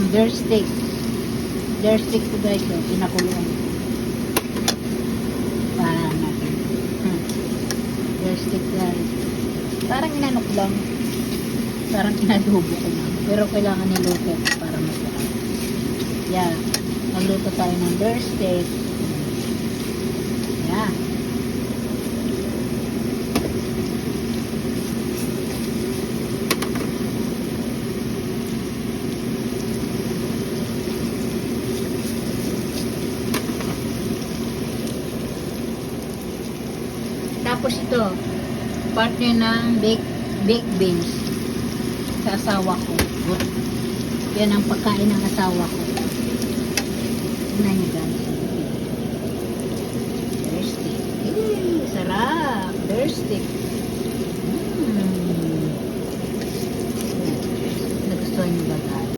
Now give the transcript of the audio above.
Bear steak. Bear steak to guys, oh, pinakuloan. Para natin. Bear steak guys. Parang inanok lang. Parang inadubo ko lang. Pero kailangan niluto para masarap. Yan. Magluto tayo ng bear steak. Yan. Tapos ito, partner ng baked beans sa asawa ko. Yan ang pagkain ng asawa ko. Tignan niyo guys. Bear steak. Sarap. Bear steak. Nagustuhan niyo ba guys?